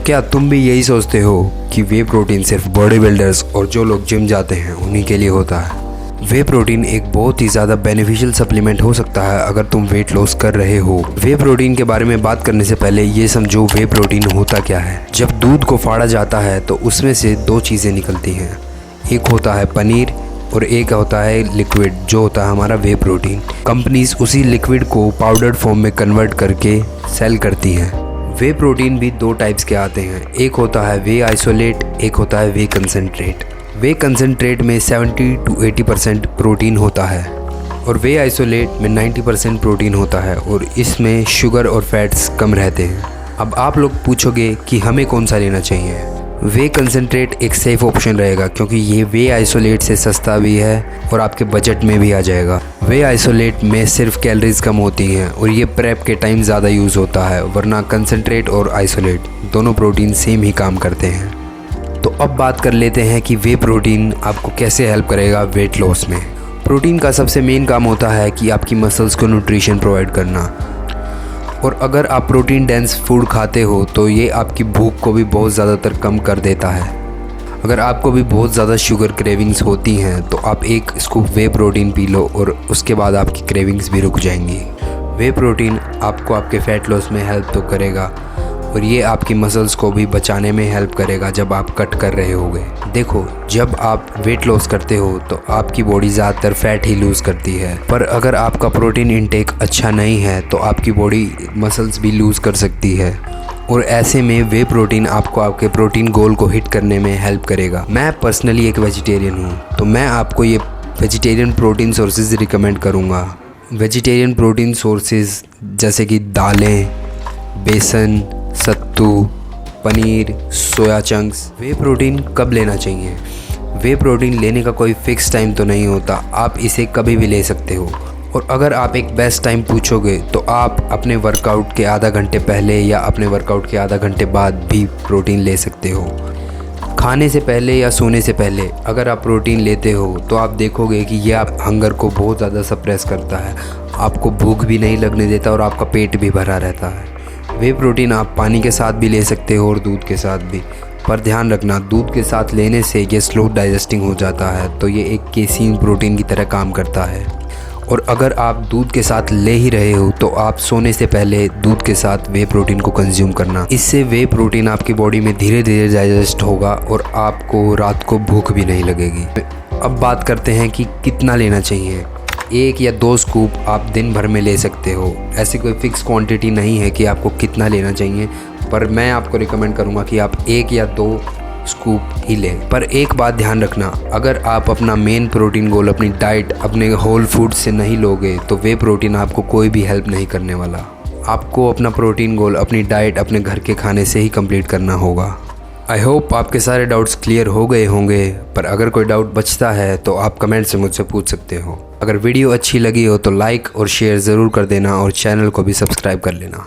क्या तुम भी यही सोचते हो कि वे प्रोटीन सिर्फ बॉडी बिल्डर्स और जो लोग जिम जाते हैं उन्हीं के लिए होता है? वे प्रोटीन एक बहुत ही ज़्यादा बेनिफिशियल सप्लीमेंट हो सकता है अगर तुम वेट लॉस कर रहे हो। वे प्रोटीन के बारे में बात करने से पहले ये समझो वे प्रोटीन होता क्या है। जब दूध को फाड़ा जाता है तो उसमें से दो चीज़ें निकलती हैं, एक होता है पनीर और एक होता है लिक्विड जो होता है हमारा वे प्रोटीन। कंपनीज उसी लिक्विड को पाउडर्ड फॉर्म में कन्वर्ट करके सेल करती हैं। वे प्रोटीन भी दो टाइप्स के आते हैं, एक होता है वे आइसोलेट, एक होता है वे कंसनट्रेट। वे कंसनट्रेट में 70 to 80% प्रोटीन होता है और वे आइसोलेट में 90% प्रोटीन होता है और इसमें शुगर और फैट्स कम रहते हैं। अब आप लोग पूछोगे कि हमें कौन सा लेना चाहिए। वे कंसनट्रेट एक सेफ़ ऑप्शन रहेगा क्योंकि ये वे आइसोलेट से सस्ता भी है और आपके बजट में भी आ जाएगा। वे आइसोलेट में सिर्फ कैलोरीज कम होती हैं और ये प्रेप के टाइम ज़्यादा यूज़ होता है, वरना कंसनट्रेट और आइसोलेट दोनों प्रोटीन सेम ही काम करते हैं। तो अब बात कर लेते हैं कि वे प्रोटीन आपको कैसे हेल्प करेगा वेट लॉस में। प्रोटीन का सबसे मेन काम होता है कि आपकी मसल्स को न्यूट्रिशन प्रोवाइड करना, और अगर आप प्रोटीन डेंस फूड खाते हो तो ये आपकी भूख को भी बहुत ज़्यादातर कम कर देता है। अगर आपको भी बहुत ज़्यादा शुगर क्रेविंग्स होती हैं तो आप एक scoop whey protein P low और उसके बाद आपकी क्रेविंग्स भी रुक जाएंगी। वे प्रोटीन आपको आपके फ़ैट लॉस में हेल्प तो करेगा और ये आपकी मसल्स को भी बचाने में हेल्प करेगा जब आप कट कर रहे होगे। देखो, जब आप वेट लॉस करते हो तो आपकी बॉडी ज़्यादातर फैट ही लूज़ करती है, पर अगर आपका प्रोटीन इंटेक अच्छा नहीं है तो आपकी बॉडी मसल्स भी लूज़ कर सकती है और ऐसे में वे प्रोटीन आपको आपके प्रोटीन गोल को हिट करने में हेल्प करेगा। मैं पर्सनली एक वेजिटेरियन हूँ तो मैं आपको ये वेजिटेरियन प्रोटीन सोर्सेज रिकमेंड करूँगा। वेजिटेरियन प्रोटीन सोर्सेज जैसे कि दालें, बेसन, सत्तू, पनीर, सोया चंक्स। वे प्रोटीन कब लेना चाहिए? वे प्रोटीन लेने का कोई फ़िक्स टाइम तो नहीं होता, आप इसे कभी भी ले सकते हो। और अगर आप एक बेस्ट टाइम पूछोगे तो आप अपने वर्कआउट के आधा घंटे पहले या अपने वर्कआउट के आधा घंटे बाद भी प्रोटीन ले सकते हो। खाने से पहले या सोने से पहले अगर आप प्रोटीन लेते हो तो आप देखोगे कि यह आप हंगर को बहुत ज़्यादा सप्रेस करता है, आपको भूख भी नहीं लगने देता और आपका पेट भी भरा रहता है। वे प्रोटीन आप पानी के साथ भी ले सकते हो और दूध के साथ भी, पर ध्यान रखना दूध के साथ लेने से ये स्लो डाइजेस्टिंग हो जाता है, तो ये एक केसीन प्रोटीन की तरह काम करता है। और अगर आप दूध के साथ ले ही रहे हो तो आप सोने से पहले दूध के साथ वे प्रोटीन को कंज्यूम करना। इससे वे प्रोटीन आपकी बॉडी में धीरे धीरे डाइजेस्ट होगा और आपको रात को भूख भी नहीं लगेगी। अब बात करते हैं कि कितना लेना चाहिए। 1 या 2 स्कूप आप दिन भर में ले सकते हो। ऐसी कोई फ़िक्स क्वांटिटी नहीं है कि आपको कितना लेना चाहिए, पर मैं आपको रिकमेंड करूँगा कि आप 1 या 2 स्कूप ही लें। पर एक बात ध्यान रखना, अगर आप अपना मेन प्रोटीन गोल अपनी डाइट अपने होल फूड से नहीं लोगे तो वे प्रोटीन आपको कोई भी हेल्प नहीं करने वाला। आपको अपना प्रोटीन गोल अपनी डाइट अपने घर के खाने से ही कंप्लीट करना होगा। आई होप आपके सारे डाउट्स क्लियर हो गए होंगे, पर अगर कोई डाउट बचता है तो आप कमेंट से मुझसे पूछ सकते हो। अगर वीडियो अच्छी लगी हो तो लाइक और शेयर ज़रूर कर देना और चैनल को भी सब्सक्राइब कर लेना।